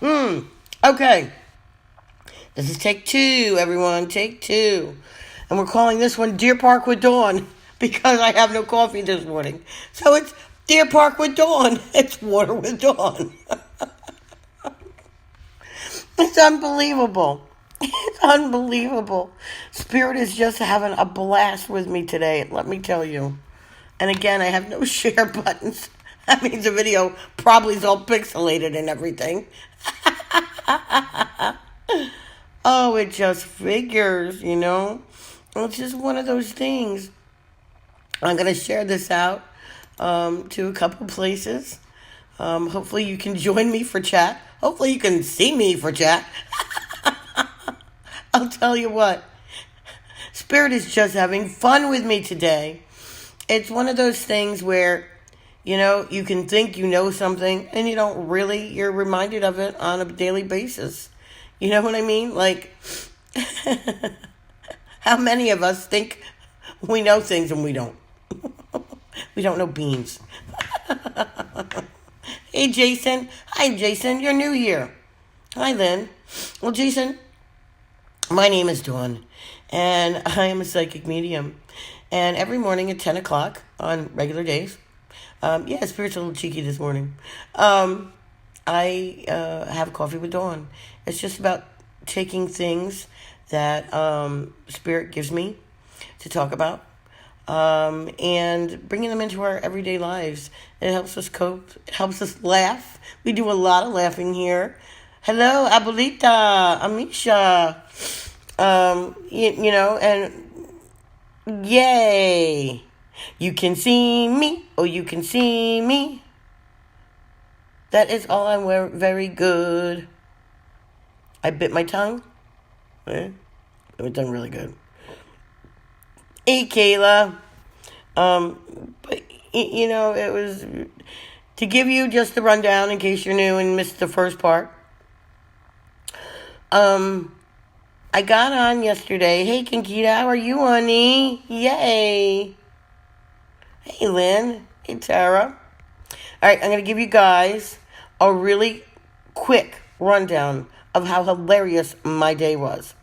Okay. This is take two, everyone. Take two. And we're calling this one Deer Park with Dawn because I have no coffee this morning. So it's Deer Park with Dawn. It's water with Dawn. It's unbelievable. It's unbelievable. Spirit is just having a blast with me today, let me tell you. And again, I have no share buttons. That means the video probably is all pixelated and everything. Oh, it just figures, you know. It's just one of those things. I'm going to share this out to a couple places. Hopefully you can join me for chat. Hopefully you can see me for chat. I'll tell you what. Spirit is just having fun with me today. It's one of those things where, you know, you can think you know something and you don't really. You're reminded of it on a daily basis. You know what I mean? Like, how many of us think we know things and we don't? We don't know beans. Hey, Jason. Hi, Jason. You're new here. Hi, Lynn. Well, Jason, my name is Dawn, and I am a psychic medium. And every morning at 10 o'clock on regular days, Spirit's a little cheeky this morning, I have coffee with Dawn. It's just about taking things that Spirit gives me to talk about and bringing them into our everyday lives. It helps us cope. It helps us laugh. We do a lot of laughing here. Hello, Abuelita, Amisha. You know, and yay. You can see me. Oh, you can see me. That is all I'm very good. I bit my tongue. It was done really good. Hey, Kayla. But, you know, it was to give you just the rundown in case you're new and missed the first part. I got on yesterday. Hey, Kinkita, how are you, honey? Yay. Hey, Lynn. Hey, Tara. All right, I'm going to give you guys a really quick rundown of how hilarious my day was.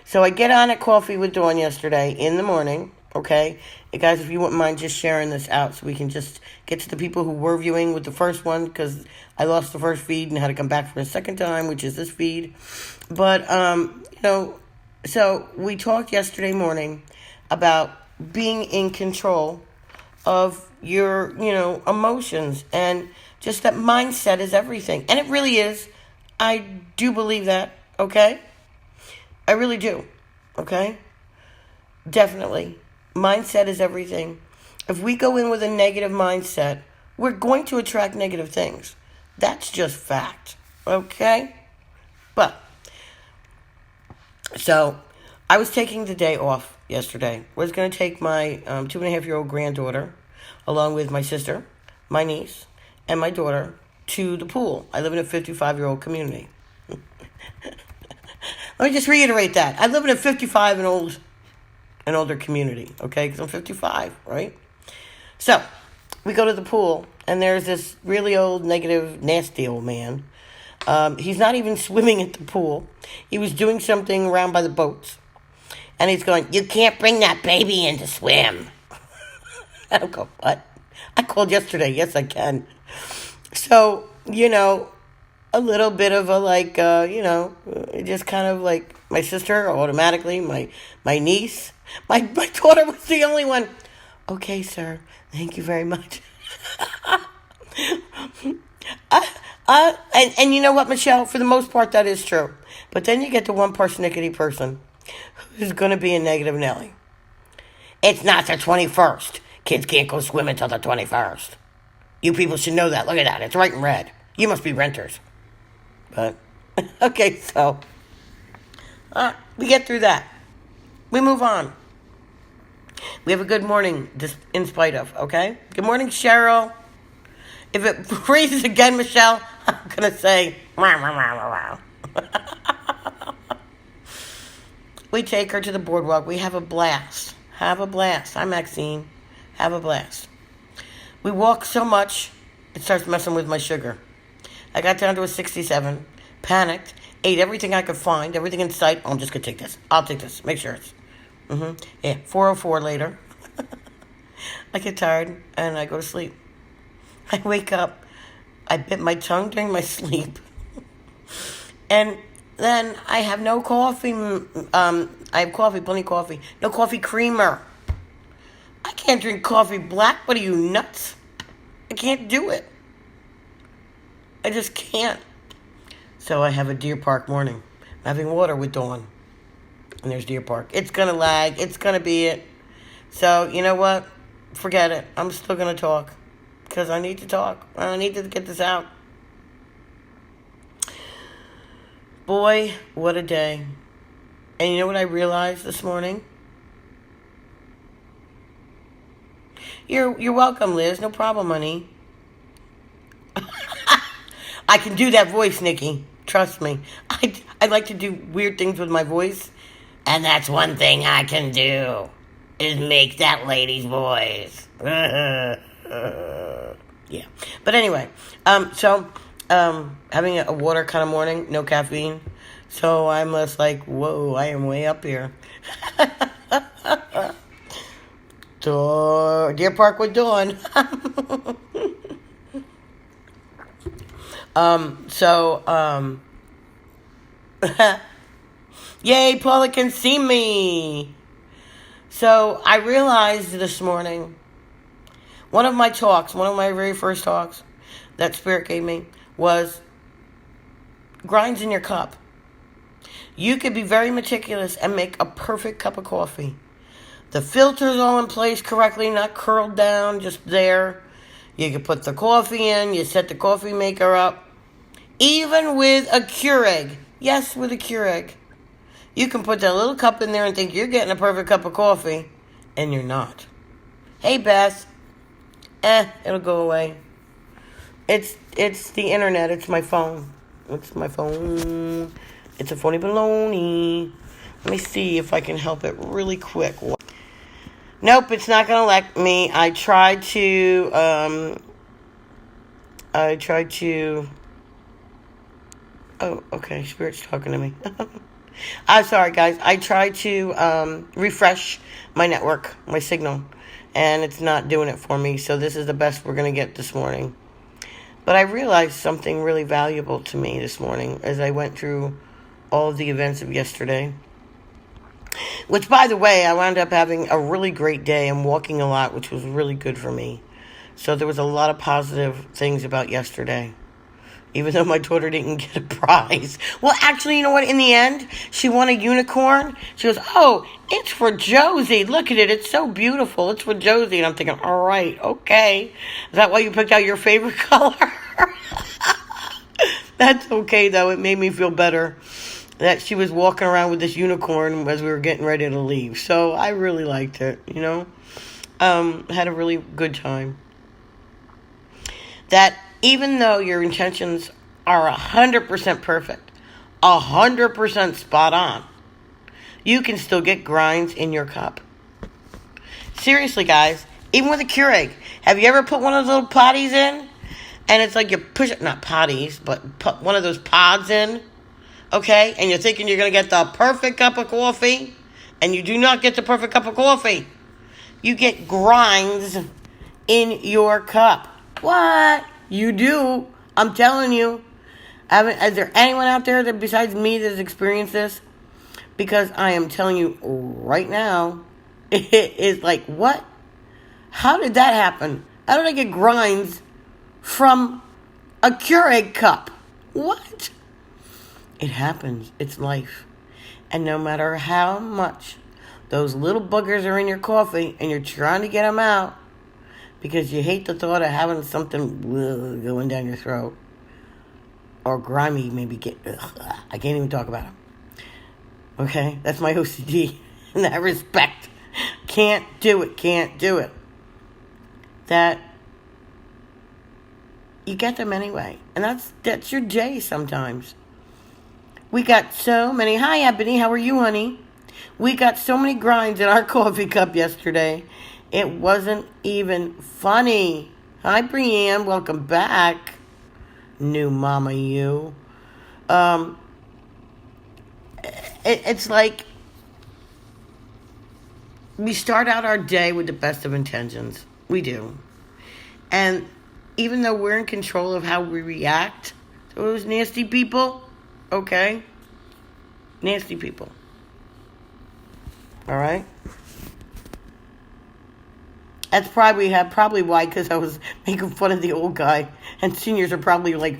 So I get on at Coffee with Dawn yesterday in the morning, okay? Hey, guys, if you wouldn't mind just sharing this out so we can just get to the people who were viewing with the first one, because I lost the first feed and had to come back for a second time, which is this feed. But, you know, so we talked yesterday morning about being in control of your, you know, emotions, and just that mindset is everything. And it really is. I do believe that, okay? I really do, okay? Definitely. Mindset is everything. If we go in with a negative mindset, we're going to attract negative things. That's just fact, okay? But, so, I was taking the day off yesterday. I was going to take my 2.5-year-old granddaughter, along with my sister, my niece, and my daughter, to the pool. I live in a 55-year-old community. Let me just reiterate that. I live in a 55 and older community, okay? Because I'm 55, right? So, we go to the pool, and there's this really old, negative, nasty old man. He's not even swimming at the pool. He was doing something around by the boats. And he's going, "You can't bring that baby in to swim." I don't go, what? I called yesterday. Yes, I can. So, you know, a little bit of a like, you know, just kind of like my sister automatically, my niece. My daughter was the only one. Okay, sir. Thank you very much. And you know what, Michelle? For the most part, that is true. But then you get the one persnickety person who's going to be a negative Nelly. It's not the 21st. Kids can't go swim until the 21st. You people should know that. Look at that. It's right in red. You must be renters. But, okay, so, we get through that. We move on. We have a good morning, just in spite of, okay? Good morning, Cheryl. If it freezes again, Michelle, I'm going to say, wow, wow, wow, wow. We take her to the boardwalk. We have a blast. Have a blast. Hi, Maxine. Have a blast. We walk so much, it starts messing with my sugar. I got down to a 67. panicked, ate everything I could find, everything in sight. Oh, I'm just going to take this. I'll take this. Make sure it's... Yeah, 4:04 later. I get tired, and I go to sleep. I wake up. I bit my tongue during my sleep. And then I have no coffee. I have coffee, plenty of coffee. No coffee creamer. I can't drink coffee black. What are you, nuts? I can't do it. I just can't. So I have a Deer Park morning. I'm having water with Dawn. And there's Deer Park. It's going to lag. It's going to be it. So, you know what? Forget it. I'm still going to talk. Because I need to talk. I need to get this out. Boy, what a day. And you know what I realized this morning? You're welcome, Liz. No problem, honey. I can do that voice, Nikki. Trust me. I like to do weird things with my voice. And that's one thing I can do. Is make that lady's voice. Yeah. But anyway. Having a water kind of morning. No caffeine. So I'm just like, whoa, I am way up here. Deer Park with Dawn. Yay, Paula can see me. So I realized this morning, one of my very first talks that Spirit gave me was grinds in your cup. You could be very meticulous and make a perfect cup of coffee. The filter's all in place correctly, not curled down, just there. You can put the coffee in, you set the coffee maker up. Even with a Keurig. Yes, with a Keurig. You can put that little cup in there and think you're getting a perfect cup of coffee, and you're not. Hey, Beth. It'll go away. It's the internet. It's my phone. It's my phone. It's a phony baloney. Let me see if I can help it really quick. Nope, it's not going to let me. I tried to... Oh, okay. Spirit's talking to me. I'm sorry, guys. I tried to refresh my network, my signal, and it's not doing it for me. So this is the best we're going to get this morning. But I realized something really valuable to me this morning as I went through all of the events of yesterday. Which, by the way, I wound up having a really great day and walking a lot, which was really good for me. So there was a lot of positive things about yesterday. Even though my daughter didn't get a prize. Well, actually, you know what? In the end, she won a unicorn. She goes, oh, it's for Josie. Look at it. It's so beautiful. It's for Josie. And I'm thinking, all right, okay. Is that why you picked out your favorite color? That's okay, though. It made me feel better that she was walking around with this unicorn as we were getting ready to leave. So I really liked it, you know. Had a really good time. That even though your intentions are 100% perfect, 100% spot on, you can still get grinds in your cup. Seriously, guys, even with a Keurig, have you ever put one of those little potties in? And it's like you push it, not potties, but put one of those pods in, okay? And you're thinking you're going to get the perfect cup of coffee, and you do not get the perfect cup of coffee. You get grinds in your cup. What? You do. I'm telling you. Is there anyone out there that besides me that has experienced this? Because I am telling you right now, it is like, what? How did that happen? How did I get grinds from a Keurig cup? What? It happens. It's life. And no matter how much those little buggers are in your coffee and you're trying to get them out, because you hate the thought of having something going down your throat. Or grimy, maybe I can't even talk about it. Okay? That's my OCD in that respect. Can't do it. That you get them anyway. And that's your day sometimes. We got so many. Hi, Ebony. How are you, honey? We got so many grinds in our coffee cup yesterday. It wasn't even funny. Hi, Brienne. Welcome back. New mama, you. Um, it's like we start out our day with the best of intentions. We do. And even though we're in control of how we react to those nasty people, okay? Nasty people. All right? That's probably why, because I was making fun of the old guy, and seniors are probably like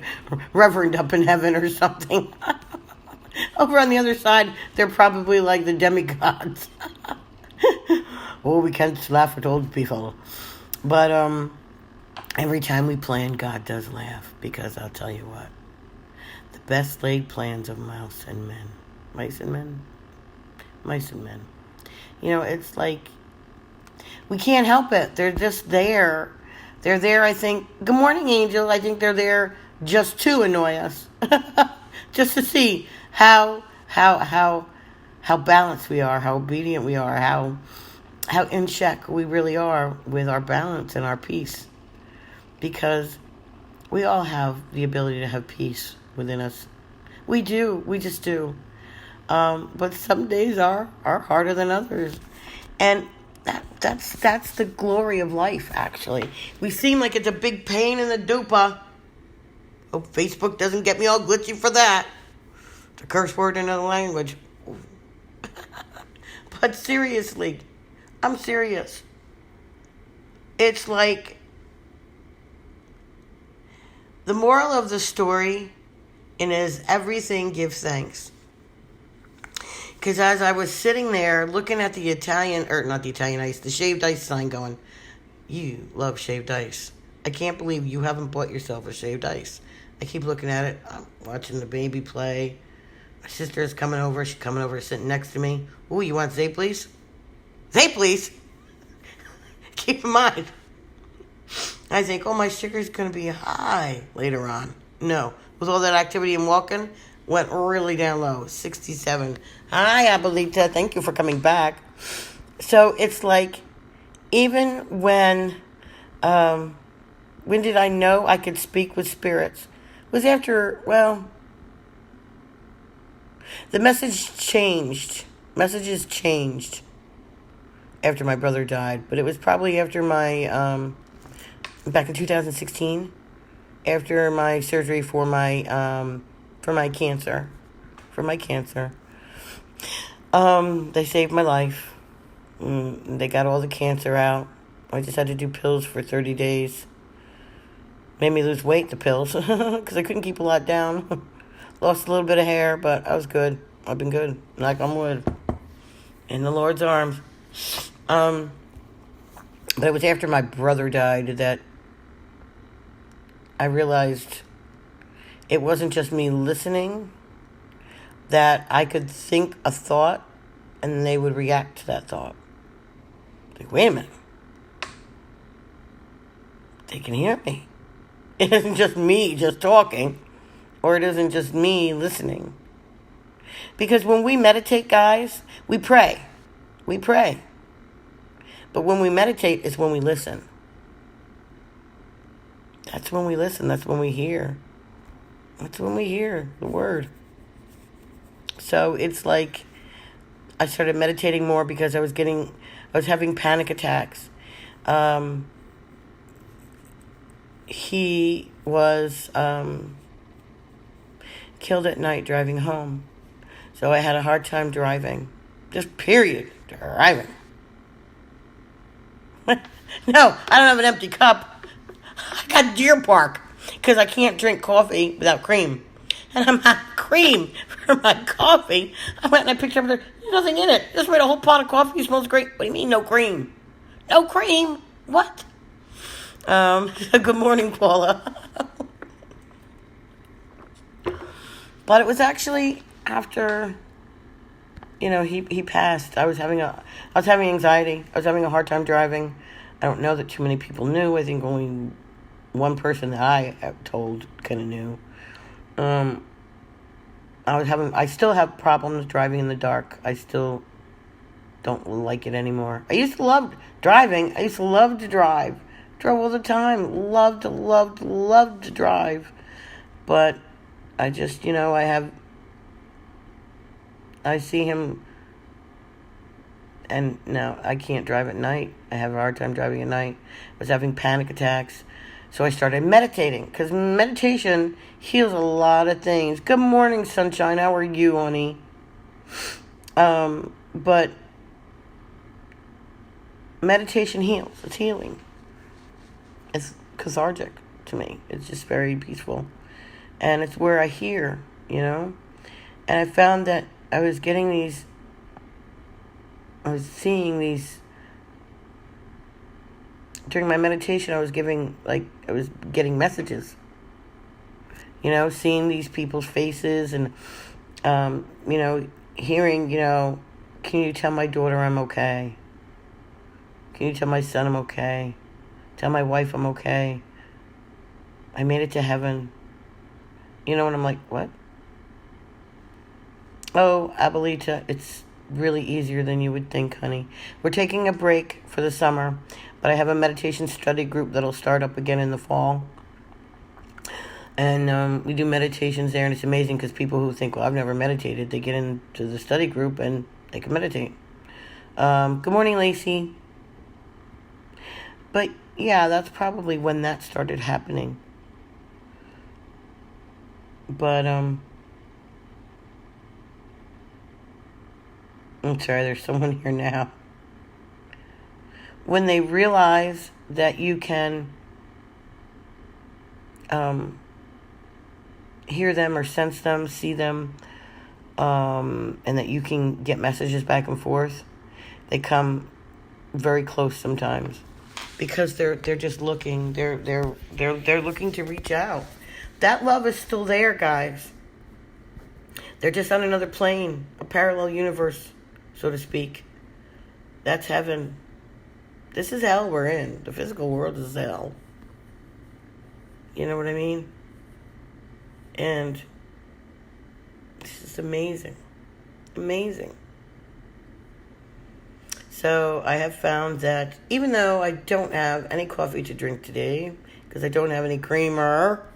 reverend up in heaven or something. Over on the other side, they're probably like the demigods. Oh, we can't laugh at old people. But every time we plan, God does laugh, because I'll tell you what, the best laid plans of mice and men. Mice and men? Mice and men. You know, it's like, we can't help it. They're just there. They're there, I think. Good morning, Angel. I think they're there just to annoy us. Just to see how balanced we are, how obedient we are, how in check we really are with our balance and our peace. Because we all have the ability to have peace within us. We do. We just do. But some days are harder than others. And that's the glory of life, actually. We seem like it's a big pain in the dupa. Hope Facebook doesn't get me all glitchy for that. It's a curse word in another language. But seriously, I'm serious. It's like, the moral of the story is everything give thanks. Because as I was sitting there looking at the the shaved ice sign going, you love shaved ice. I can't believe you haven't bought yourself a shaved ice. I keep looking at it. I'm watching the baby play. My sister is coming over. She's coming over, sitting next to me. Ooh, you want Zay, please? Zay, please? Keep in mind, I think, my sugar's going to be high later on. No. With all that activity and walking, went really down low, 67. Hi, Abuelita. Thank you for coming back. So it's like, even when did I know I could speak with spirits? It was after, the messages changed after my brother died. But it was probably after my, back in 2016, after my surgery for my cancer. They saved my life. They got all the cancer out. I just had to do pills for 30 days. Made me lose weight, the pills, because I couldn't keep a lot down. Lost a little bit of hair, but I was good. I've been good. Knock on wood. In the Lord's arms. But it was after my brother died that I realized it wasn't just me listening, that I could think a thought and they would react to that thought. Like, wait a minute. They can hear me. It isn't just me just talking, or it isn't just me listening. Because when we meditate, guys, we pray. We pray. But when we meditate is when we listen. That's when we listen. That's when we hear. That's when we hear the word. So it's like I started meditating more because I was having panic attacks. He was killed at night driving home. So I had a hard time driving. Just period. Driving. No, I don't have an empty cup. I got Deer Park because I can't drink coffee without cream. And I'm out of cream for my coffee. I went and I picked up there's nothing in it. Just made a whole pot of coffee. It smells great. What do you mean no cream? No cream? What? Good morning, Paula. But it was actually after, he passed. I was having anxiety. I was having a hard time driving. I don't know that too many people knew. I think only one person that I told kind of knew. I still have problems driving in the dark. I still don't like it anymore. I used to love driving. I used to love to drive. Drove all the time. Loved to drive. But I just, I see him, and no, I can't drive at night. I have a hard time driving at night. I was having panic attacks. So I started meditating, because meditation heals a lot of things. Good morning, sunshine. How are you, honey? But meditation heals. It's healing. It's cathartic to me. It's just very peaceful. And it's where I hear, And I found that I was seeing these, during my meditation, I was getting messages, seeing these people's faces and, hearing, can you tell my daughter I'm okay? Can you tell my son I'm okay? Tell my wife I'm okay. I made it to heaven. And I'm like, what? Oh, Abuelita, it's really easier than you would think, honey. We're taking a break for the summer, but I have a meditation study group that'll start up again in the fall. And we do meditations there, and it's amazing because people who think, well, I've never meditated, they get into the study group and they can meditate. Good morning, Lacey. But, yeah, that's probably when that started happening. But, I'm sorry, there's someone here now. When they realize that you can hear them or sense them, see them, and that you can get messages back and forth, they come very close sometimes because they're just looking. They're looking to reach out. That love is still there, guys. They're just on another plane, a parallel universe, so to speak. That's heaven. This is hell we're in. The physical world is hell. You know what I mean? And it's just amazing. Amazing. So I have found that even though I don't have any coffee to drink today, because I don't have any creamer,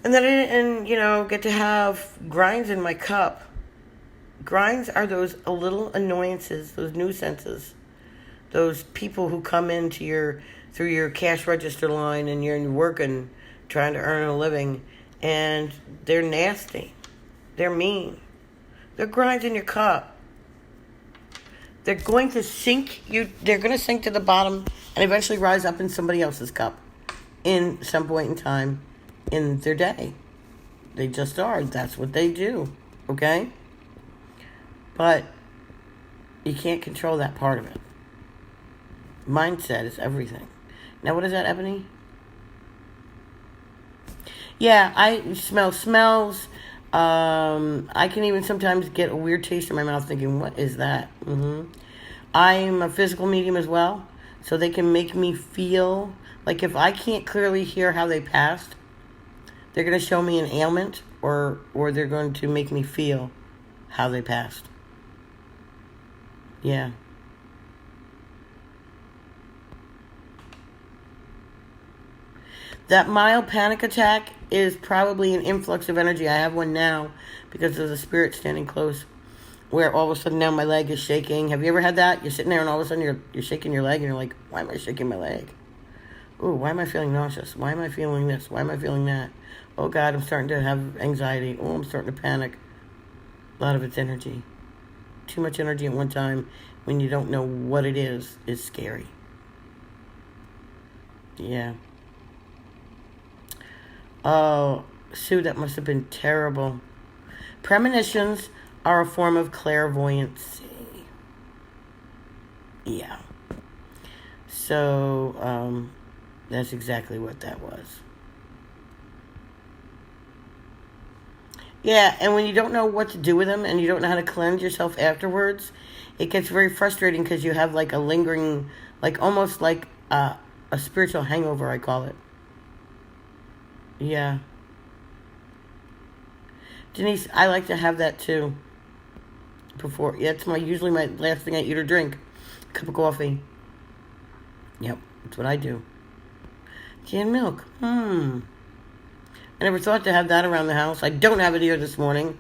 and then I didn't, get to have grinds in my cup. Grinds are those little annoyances, those nuisances, those people who come into through your cash register line and you're working, trying to earn a living, and they're nasty. They're mean. They're grinds in your cup. They're going to sink you. They're going to sink to the bottom and eventually rise up in somebody else's cup in some point in time in their day. They just are. That's what they do. Okay? But you can't control that part of it. Mindset is everything. Now, what is that, Ebony? Yeah, I smell smells. I can even sometimes get a weird taste in my mouth thinking, what is that? I'm a physical medium as well, so they can make me feel like if I can't clearly hear how they passed, they're going to show me an ailment or they're going to make me feel how they passed. Yeah. That mild panic attack is probably an influx of energy. I have one now because there's a spirit standing close where all of a sudden now my leg is shaking. Have you ever had that? You're sitting there and all of a sudden you're shaking your leg and you're like, why am I shaking my leg? Ooh, why am I feeling nauseous? Why am I feeling this? Why am I feeling that? Oh, God, I'm starting to have anxiety. Oh, I'm starting to panic. A lot of it's energy. Too much energy at one time when you don't know what it is scary. Yeah. Oh, Sue, that must have been terrible. Premonitions are a form of clairvoyancy. Yeah. So, that's exactly what that was. Yeah, and when you don't know what to do with them and you don't know how to cleanse yourself afterwards, it gets very frustrating because you have like a lingering, like almost like a spiritual hangover, I call it. Yeah. Denise, I like to have that too. Before, yeah, it's usually my last thing I eat or drink. A cup of coffee. Yep, that's what I do. Canned milk. I never thought to have that around the house. I don't have it here this morning.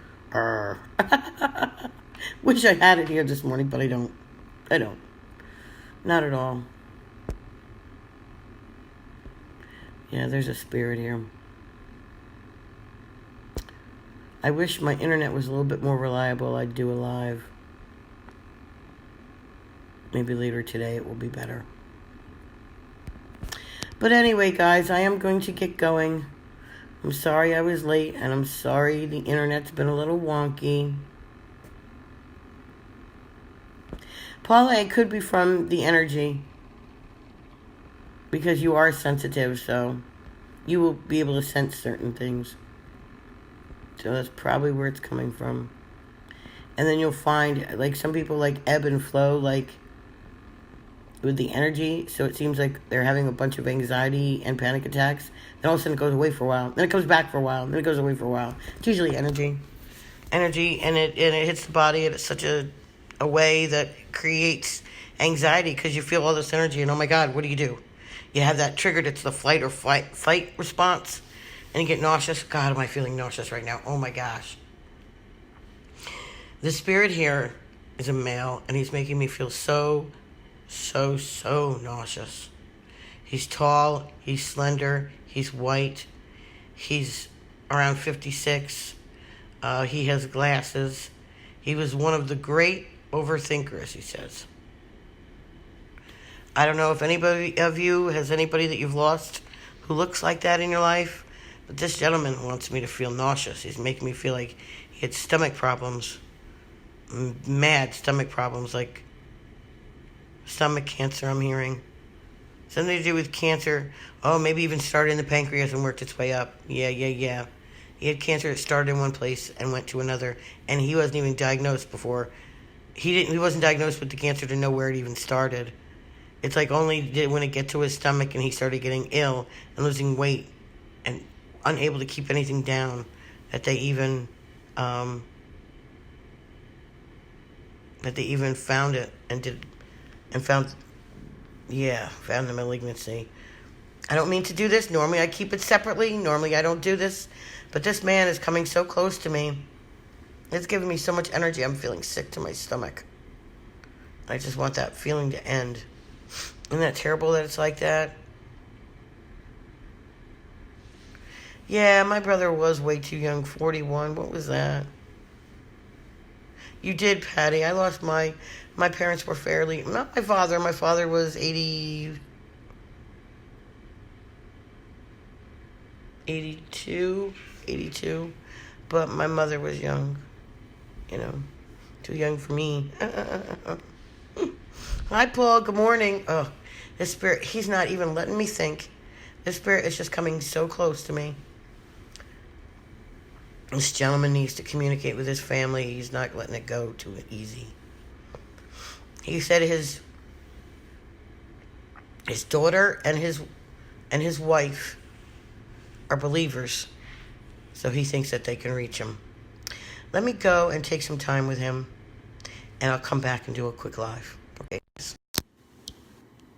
Wish I had it here this morning, but I don't. I don't. Not at all. Yeah, there's a spirit here. I wish my internet was a little bit more reliable. I'd do a live. Maybe later today it will be better. But anyway, guys, I am going to get going. I'm sorry I was late, and I'm sorry the internet's been a little wonky. Paula, it could be from the energy, because you are sensitive, so you will be able to sense certain things. So that's probably where it's coming from. And then you'll find, like, some people like ebb and flow, like, with the energy. So it seems like they're having a bunch of anxiety and panic attacks. Then all of a sudden it goes away for a while. Then it comes back for a while. Then it goes away for a while. It's usually energy. Energy, and it hits the body in such a way that creates anxiety, because you feel all this energy, and oh my God, what do? You have that triggered, it's the flight or fight response, and you get nauseous. God, am I feeling nauseous right now? Oh my gosh. The spirit here is a male, and he's making me feel so nauseous. He's tall, he's slender, he's white, he's around 56, he has glasses. He was one of the great overthinkers, he says. I don't know if anybody of you has anybody that you've lost who looks like that in your life, but this gentleman wants me to feel nauseous. He's making me feel like he had stomach problems, mad stomach problems, like stomach cancer, I'm hearing. Something to do with cancer. Oh, maybe even started in the pancreas and worked its way up. Yeah. He had cancer that started in one place and went to another, and he wasn't even diagnosed before. He wasn't diagnosed with the cancer to know where it even started. It's like only when it get to his stomach and he started getting ill and losing weight and unable to keep anything down that they even found it and found the malignancy. I don't mean to do this. Normally I keep it separately. Normally I don't do this. But this man is coming so close to me. It's giving me so much energy. I'm feeling sick to my stomach. I just want that feeling to end. Isn't that terrible that it's like that? Yeah, my brother was way too young, 41. What was that? You did, Patty. I lost my parents were fairly, not my father. My father was 82, but my mother was young, too young for me. Hi, Paul. Good morning. Oh, this spirit, he's not even letting me think. This spirit is just coming so close to me. This gentleman needs to communicate with his family. He's not letting it go too easy. He said his daughter and his wife are believers, so he thinks that they can reach him. Let me go and take some time with him, and I'll come back and do a quick live. Okay.